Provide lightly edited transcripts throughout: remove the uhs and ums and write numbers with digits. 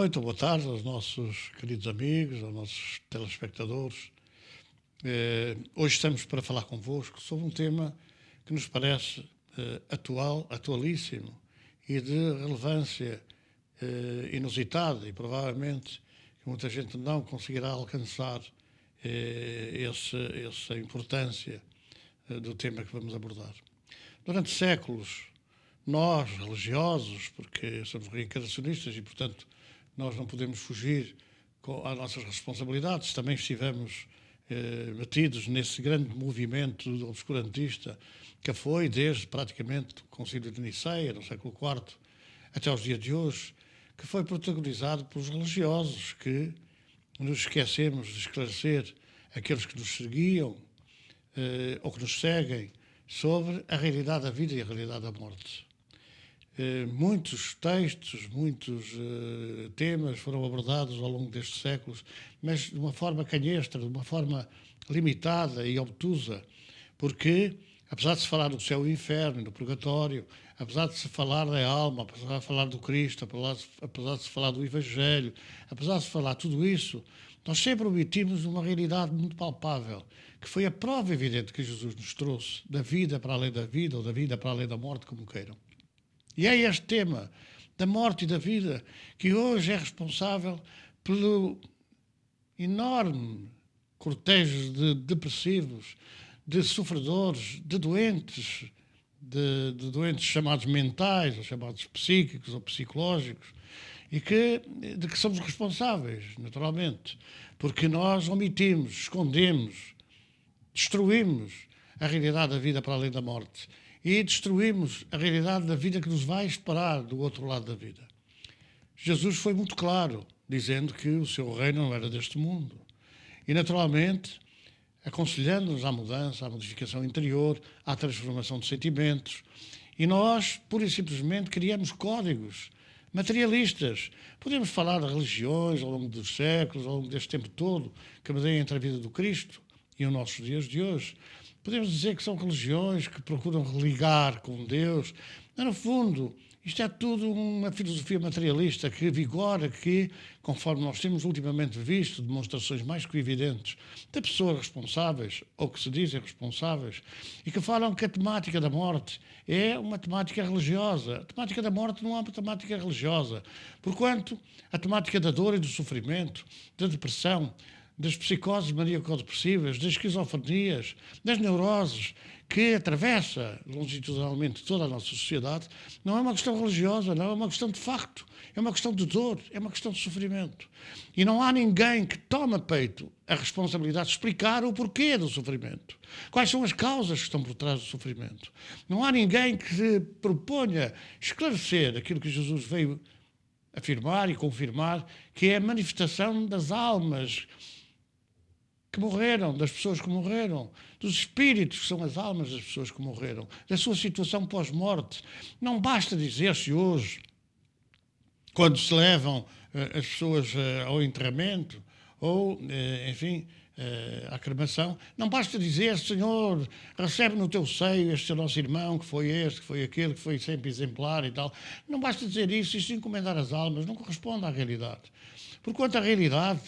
noite ou boa tarde aos nossos queridos amigos, aos nossos telespectadores. Hoje estamos para falar convosco sobre um tema que nos parece atualíssimo e de relevância inusitada, e provavelmente que muita gente não conseguirá alcançar essa importância do tema que vamos abordar. Durante séculos, nós, religiosos, porque somos reencarnacionistas e, portanto, nós não podemos fugir às nossas responsabilidades, também estivemos metidos nesse grande movimento obscurantista que foi desde praticamente o Concílio de Niceia, no século IV, até aos dias de hoje, que foi protagonizado pelos religiosos que nos esquecemos de esclarecer aqueles que nos seguiam ou que nos seguem sobre a realidade da vida e a realidade da morte. Muitos textos, muitos temas foram abordados ao longo destes séculos, mas de uma forma canhestra, de uma forma limitada e obtusa, porque, apesar de se falar do céu e inferno, do purgatório, apesar de se falar da alma, apesar de se falar do Cristo, apesar de se falar do Evangelho, apesar de se falar tudo isso, nós sempre omitimos uma realidade muito palpável, que foi a prova evidente que Jesus nos trouxe da vida para além da vida, ou da vida para além da morte, como queiram. E é este tema da morte e da vida que hoje é responsável pelo enorme cortejo de depressivos, de sofredores, de doentes chamados mentais, ou chamados psíquicos ou psicológicos, e de que somos responsáveis, naturalmente, porque nós omitimos, escondemos, destruímos a realidade da vida para além da morte e destruímos a realidade da vida que nos vai esperar do outro lado da vida. Jesus foi muito claro, dizendo que o seu reino não era deste mundo. E, naturalmente, aconselhando-nos à mudança, à modificação interior, à transformação de sentimentos. E nós, pura e simplesmente, criamos códigos materialistas. Podemos falar de religiões ao longo dos séculos, ao longo deste tempo todo, que medem entre a vida do Cristo e os nossos dias de hoje. Podemos dizer que são religiões que procuram religar com Deus, mas, no fundo, isto é tudo uma filosofia materialista que vigora, que, conforme nós temos ultimamente visto, demonstrações mais que evidentes de pessoas responsáveis, ou que se dizem responsáveis, e que falam que a temática da morte é uma temática religiosa. A temática da morte não é uma temática religiosa, porquanto a temática da dor e do sofrimento, da depressão, das psicoses maníaco-depressivas, das esquizofrenias, das neuroses, que atravessa longitudinalmente toda a nossa sociedade, não é uma questão religiosa, não é uma questão de facto, é uma questão de dor, é uma questão de sofrimento. E não há ninguém que tome a peito a responsabilidade de explicar o porquê do sofrimento, quais são as causas que estão por trás do sofrimento. Não há ninguém que se proponha esclarecer aquilo que Jesus veio afirmar e confirmar, que é a manifestação das almas que morreram, das pessoas que morreram, dos espíritos que são as almas das pessoas que morreram, da sua situação pós-morte. Não basta dizer-se hoje, quando se levam as pessoas ao enterramento ou, enfim, à cremação, não basta dizer, Senhor, recebe no teu seio este nosso irmão, que foi este, que foi aquele, que foi sempre exemplar e tal. Não basta dizer isso encomendar as almas, não corresponde à realidade. Porquanto a realidade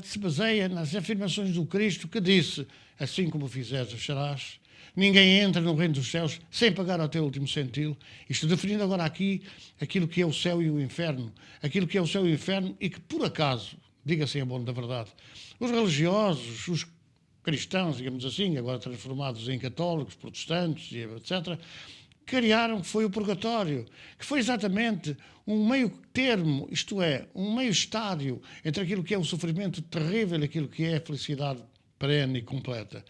se baseia nas afirmações do Cristo, que disse, assim como fizeres, acharás. Ninguém entra no reino dos céus sem pagar ao teu último centil. Isto definindo agora aqui aquilo que é o céu e o inferno. Aquilo que é o céu e o inferno e que, por acaso, diga-se em bom da verdade, os religiosos, os cristãos, digamos assim, agora transformados em católicos, protestantes, etc., criaram, que foi o purgatório, que foi exatamente um meio termo, isto é, um meio estádio entre aquilo que é o sofrimento terrível e aquilo que é a felicidade perene e completa.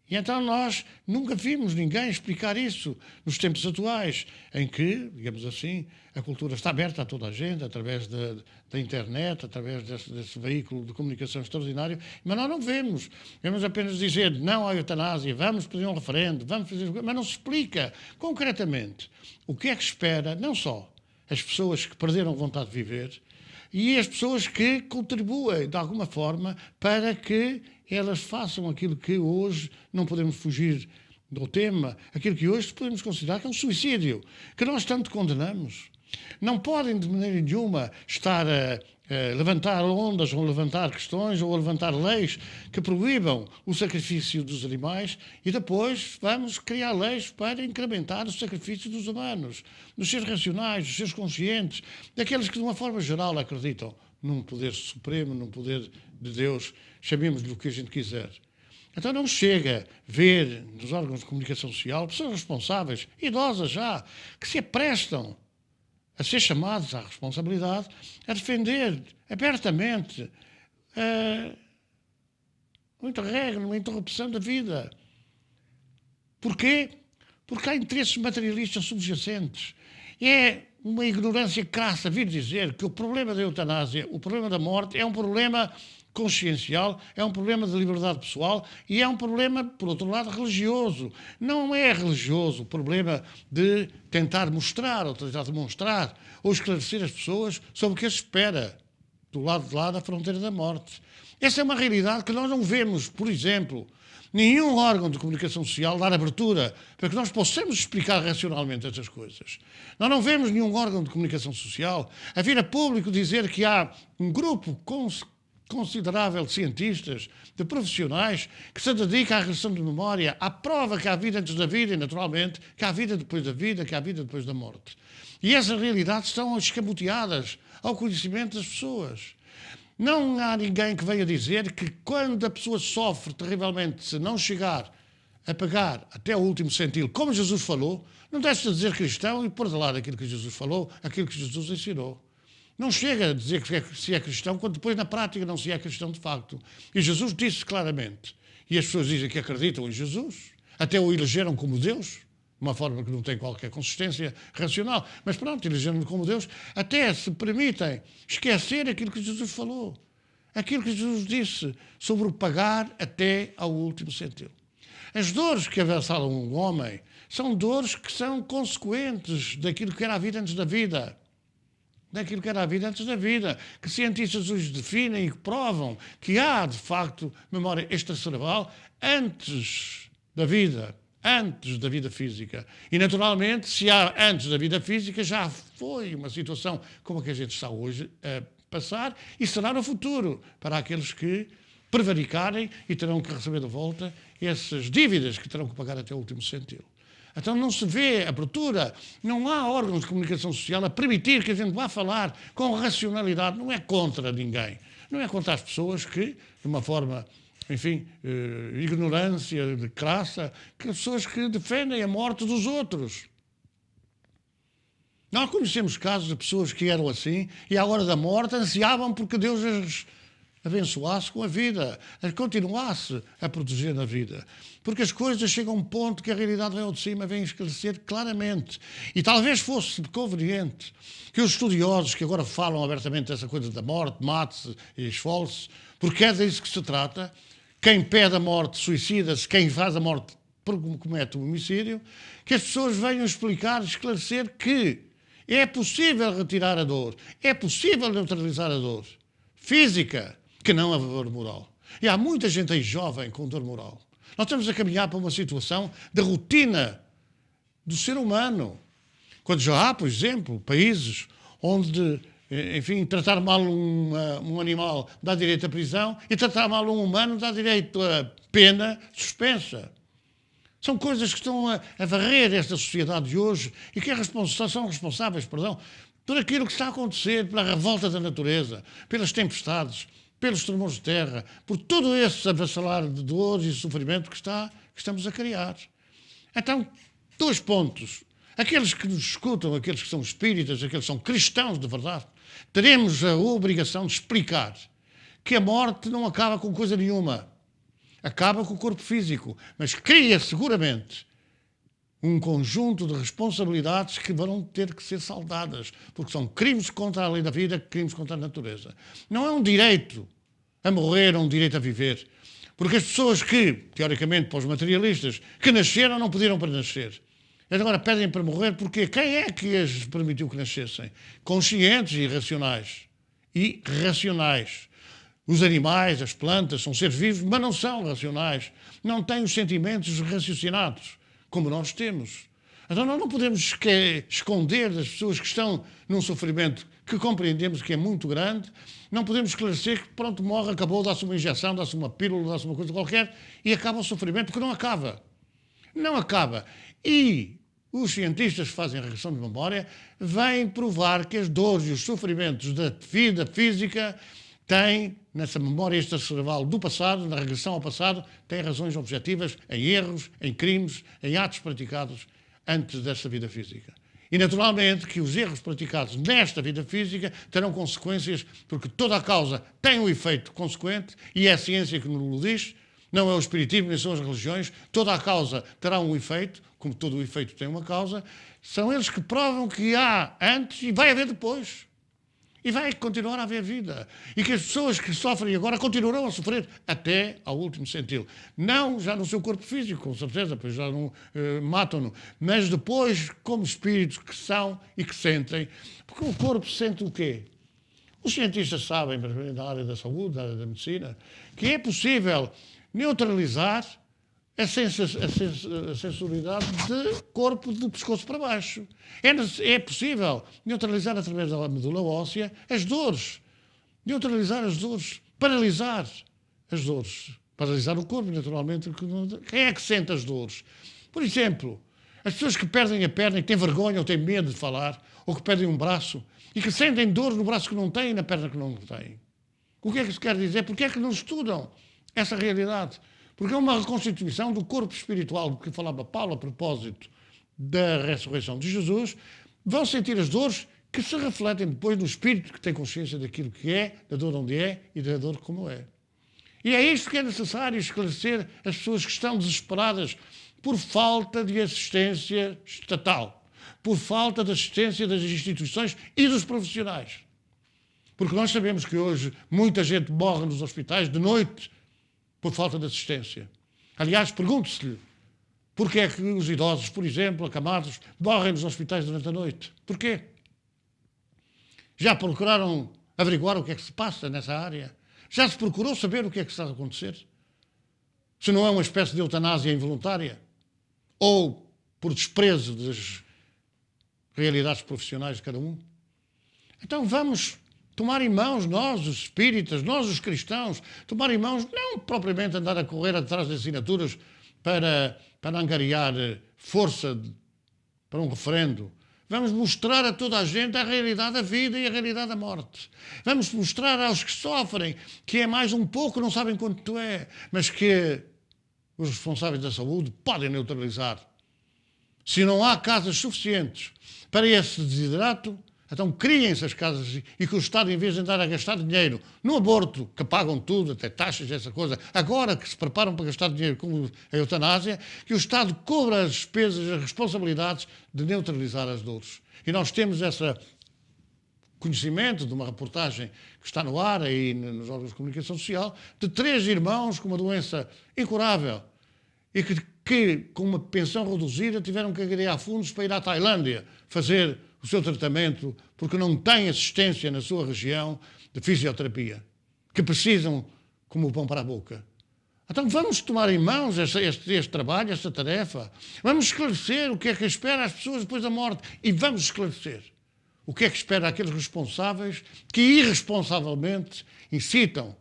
E então nós nunca vimos ninguém explicar isso nos tempos atuais, em que, digamos assim, a cultura está aberta a toda a gente, através da internet, através desse veículo de comunicação extraordinário, mas nós não vemos. Vemos apenas dizer não à eutanásia, vamos pedir um referendo, vamos fazer... Mas não se explica concretamente o que é que espera, não só as pessoas que perderam vontade de viver, e as pessoas que contribuem, de alguma forma, para que elas façam aquilo que hoje não podemos fugir do tema, aquilo que hoje podemos considerar que é um suicídio, que nós tanto condenamos. Não podem, de maneira nenhuma, estar a levantar ondas, ou levantar questões, ou levantar leis que proíbam o sacrifício dos animais e depois vamos criar leis para incrementar o sacrifício dos humanos, dos seres racionais, dos seres conscientes, daqueles que, de uma forma geral, acreditam num poder supremo, num poder de Deus, chamemos-lhe o que a gente quiser. Então não chega ver nos órgãos de comunicação social pessoas responsáveis, idosas já, que se aprestam a ser chamados à responsabilidade, a defender abertamente um interregno, uma interrupção da vida. Porquê? Porque há interesses materialistas subjacentes. É uma ignorância crassa vir dizer que o problema da eutanásia, o problema da morte, é um problema consciencial, é um problema de liberdade pessoal e é um problema, por outro lado, religioso. Não é religioso o problema de tentar mostrar ou tentar demonstrar ou esclarecer as pessoas sobre o que as espera do lado de lá da fronteira da morte. Essa é uma realidade que nós não vemos, por exemplo, nenhum órgão de comunicação social dar abertura para que nós possamos explicar racionalmente estas coisas. Nós não vemos nenhum órgão de comunicação social a vir a público dizer que há um grupo considerável de cientistas, de profissionais, que se dedica à regressão de memória, à prova que há vida antes da vida e, naturalmente, que há vida depois da vida, que há vida depois da morte. E essas realidades estão escamoteadas ao conhecimento das pessoas. Não há ninguém que venha dizer que quando a pessoa sofre terrivelmente se não chegar a pagar até o último centilo, como Jesus falou, não deve-se dizer cristão e pôr de lado aquilo que Jesus falou, aquilo que Jesus ensinou. Não chega a dizer que se é cristão, quando depois na prática não se é cristão de facto. E Jesus disse claramente, e as pessoas dizem que acreditam em Jesus, até o elegeram como Deus, de uma forma que não tem qualquer consistência racional, mas pronto, elegeram-no como Deus, até se permitem esquecer aquilo que Jesus falou, aquilo que Jesus disse sobre o pagar até ao último centilo. As dores que avassalam um homem são dores que são consequentes daquilo que era a vida antes da vida. Daquilo que era a vida antes da vida, que cientistas hoje definem e provam que há, de facto, memória extracerebral antes da vida física. E, naturalmente, se há antes da vida física, já foi uma situação como a que a gente está hoje a passar e será no futuro para aqueles que prevaricarem e terão que receber de volta essas dívidas que terão que pagar até o último centilo. Então não se vê abertura, não há órgãos de comunicação social a permitir que a gente vá falar com racionalidade. Não é contra ninguém, não é contra as pessoas que, de uma forma, enfim, ignorância, de crassa, que as pessoas que defendem a morte dos outros. Nós conhecemos casos de pessoas que eram assim e à hora da morte ansiavam porque Deus as abençoasse com a vida, continuasse a proteger na vida. Porque as coisas chegam a um ponto que a realidade vem ao de cima, vem esclarecer claramente. E talvez fosse conveniente que os estudiosos que agora falam abertamente dessa coisa da morte, mate-se e esfole-se, porque é disso que se trata, quem pede a morte suicida-se, quem faz a morte comete o homicídio, que as pessoas venham explicar, esclarecer que é possível retirar a dor, é possível neutralizar a dor física, que não a dor moral. E há muita gente aí jovem com dor moral. Nós estamos a caminhar para uma situação de rotina do ser humano. Quando já há, por exemplo, países onde, enfim, tratar mal um animal dá direito à prisão e tratar mal um humano dá direito a pena suspensa. São coisas que estão a varrer esta sociedade de hoje e que são responsáveis, por aquilo que está a acontecer, pela revolta da natureza, pelas tempestades, pelos tremores de terra, por todo esse avassalar de dores e sofrimento que estamos a criar. Então, 2 pontos. Aqueles que nos escutam, aqueles que são espíritas, aqueles que são cristãos de verdade, teremos a obrigação de explicar que a morte não acaba com coisa nenhuma. Acaba com o corpo físico, mas cria seguramente um conjunto de responsabilidades que vão ter que ser saldadas, porque são crimes contra a lei da vida, crimes contra a natureza. Não é um direito a morrer, é um direito a viver. Porque as pessoas que, teoricamente, para os materialistas, que nasceram não pediram para nascer. Eles agora pedem para morrer porque quem é que as permitiu que nascessem? Conscientes e racionais. E racionais. Os animais, as plantas, são seres vivos, mas não são racionais. Não têm os sentimentos raciocinados, como nós temos. Então nós não podemos esconder das pessoas que estão num sofrimento que compreendemos que é muito grande, não podemos esclarecer que pronto, morre, acabou, dá-se uma injeção, dá-se uma pílula, dá-se uma coisa qualquer e acaba o sofrimento, porque não acaba. Não acaba. E os cientistas que fazem a regressão de memória vêm provar que as dores e os sofrimentos da vida física têm, nessa memória extracerebral do passado, na regressão ao passado, têm razões objetivas em erros, em crimes, em atos praticados antes dessa vida física. E, naturalmente, que os erros praticados nesta vida física terão consequências, porque toda a causa tem um efeito consequente, e é a ciência que nos o diz, não é o espiritismo, nem são as religiões, toda a causa terá um efeito, como todo o efeito tem uma causa, são eles que provam que há antes e vai haver depois. E vai continuar a haver vida. E que as pessoas que sofrem agora continuarão a sofrer até ao último centímetro. Não já no seu corpo físico, com certeza, pois já não matam-no. Mas depois, como espíritos que são e que sentem. Porque o corpo sente o quê? Os cientistas sabem, na área da saúde, da medicina, que é possível neutralizar a sensibilidade de corpo do pescoço para baixo. É possível neutralizar através da medula óssea as dores. Neutralizar as dores. Paralisar as dores. Paralisar o corpo, naturalmente. Quem é que sente as dores? Por exemplo, as pessoas que perdem a perna e que têm vergonha ou têm medo de falar, ou que perdem um braço, e que sentem dor no braço que não têm e na perna que não têm. O que é que isso quer dizer? Porque é que não estudam essa realidade? Porque é uma reconstituição do corpo espiritual, do que falava Paulo a propósito da ressurreição de Jesus, vão sentir as dores que se refletem depois no espírito que tem consciência daquilo que é, da dor onde é e da dor como é. E é isto que é necessário esclarecer as pessoas que estão desesperadas por falta de assistência estatal, por falta de assistência das instituições e dos profissionais. Porque nós sabemos que hoje muita gente morre nos hospitais de noite por falta de assistência. Aliás, pergunte-se-lhe porque é que os idosos, por exemplo, acamados, morrem nos hospitais durante a noite. Porquê? Já procuraram averiguar o que é que se passa nessa área? Já se procurou saber o que é que está a acontecer? Se não é uma espécie de eutanásia involuntária? Ou por desprezo das realidades profissionais de cada um? Então vamos tomar em mãos, nós, os espíritas, nós, os cristãos, tomar em mãos, não propriamente andar a correr atrás de assinaturas para angariar força para um referendo. Vamos mostrar a toda a gente a realidade da vida e a realidade da morte. Vamos mostrar aos que sofrem que é mais um pouco, não sabem quanto é, mas que os responsáveis da saúde podem neutralizar. Se não há casas suficientes para esse desiderato, então criem-se as casas e que o Estado, em vez de andar a gastar dinheiro no aborto, que pagam tudo, até taxas, essa coisa, agora que se preparam para gastar dinheiro com a eutanásia, que o Estado cobra as despesas, as responsabilidades de neutralizar as dores. E nós temos esse conhecimento de uma reportagem que está no ar aí nos órgãos de comunicação social, de 3 irmãos com uma doença incurável e que com uma pensão reduzida tiveram que agregar fundos para ir à Tailândia fazer o seu tratamento, porque não têm assistência na sua região de fisioterapia, que precisam como o pão para a boca. Então vamos tomar em mãos este trabalho, esta tarefa. Vamos esclarecer o que é que espera as pessoas depois da morte. E vamos esclarecer o que é que espera aqueles responsáveis que irresponsavelmente incitam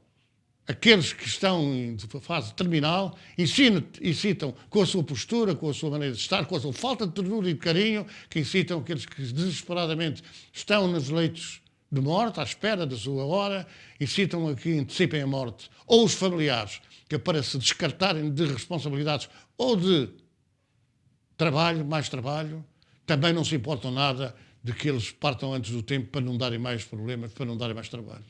aqueles que estão em fase terminal, incitam com a sua postura, com a sua maneira de estar, com a sua falta de ternura e de carinho, que incitam aqueles que desesperadamente estão nos leitos de morte, à espera da sua hora, incitam a que antecipem a morte. Ou os familiares, que para se descartarem de responsabilidades ou de trabalho, mais trabalho, também não se importam nada de que eles partam antes do tempo para não darem mais problemas, para não darem mais trabalho.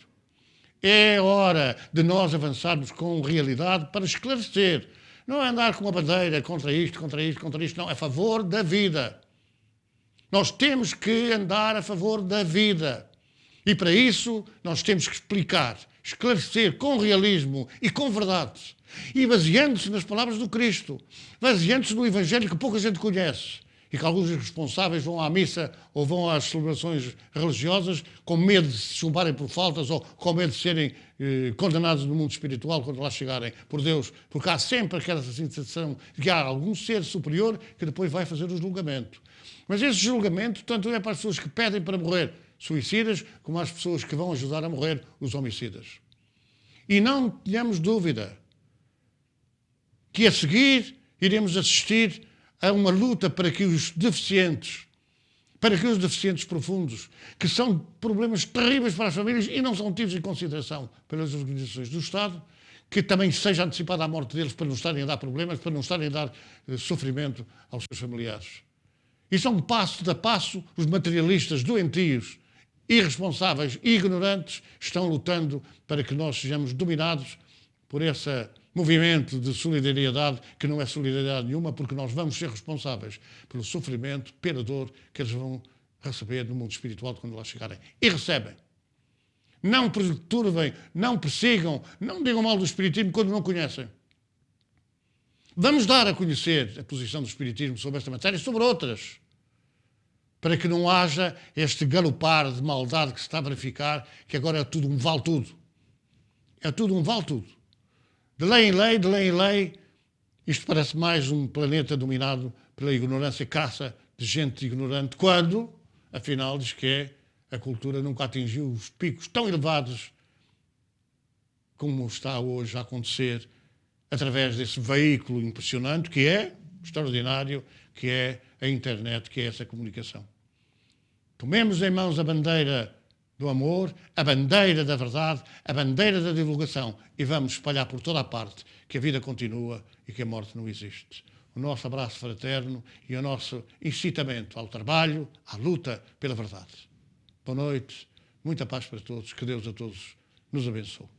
É hora de nós avançarmos com realidade para esclarecer. Não é andar com uma bandeira contra isto, não. É a favor da vida. Nós temos que andar a favor da vida. E para isso nós temos que explicar, esclarecer com realismo e com verdade. E baseando-se nas palavras do Cristo, baseando-se no Evangelho que pouca gente conhece. e que alguns responsáveis vão à missa ou vão às celebrações religiosas com medo de se chumbarem por faltas ou com medo de serem condenados no mundo espiritual quando lá chegarem por Deus, porque há sempre aquela sensação de que há algum ser superior que depois vai fazer o julgamento. Mas esse julgamento tanto é para as pessoas que pedem para morrer suicidas, como as pessoas que vão ajudar a morrer os homicidas. E não tenhamos dúvida que a seguir iremos assistir a uma luta para que os deficientes profundos, que são problemas terríveis para as famílias e não são tidos em consideração pelas organizações do Estado, que também seja antecipada a morte deles para não estarem a dar problemas, para não estarem a dar sofrimento aos seus familiares. E são passo a passo os materialistas doentios, irresponsáveis e ignorantes estão lutando para que nós sejamos dominados por esse movimento de solidariedade, que não é solidariedade nenhuma, porque nós vamos ser responsáveis pelo sofrimento, pela dor que eles vão receber no mundo espiritual quando lá chegarem. E recebem. Não perturbem, não persigam, não digam mal do Espiritismo quando não conhecem. Vamos dar a conhecer a posição do Espiritismo sobre esta matéria e sobre outras, para que não haja este galopar de maldade que se está a verificar, que agora é tudo um vale-tudo. É tudo um vale-tudo. De lei em lei, de lei em lei, isto parece mais um planeta dominado pela ignorância crassa de gente ignorante, quando, afinal, diz que a cultura nunca atingiu os picos tão elevados como está hoje a acontecer através desse veículo impressionante que é extraordinário, que é a internet, que é essa comunicação. Tomemos em mãos a bandeira do amor, a bandeira da verdade, a bandeira da divulgação e vamos espalhar por toda a parte que a vida continua e que a morte não existe. O nosso abraço fraterno e o nosso incitamento ao trabalho, à luta pela verdade. Boa noite, muita paz para todos, que Deus a todos nos abençoe.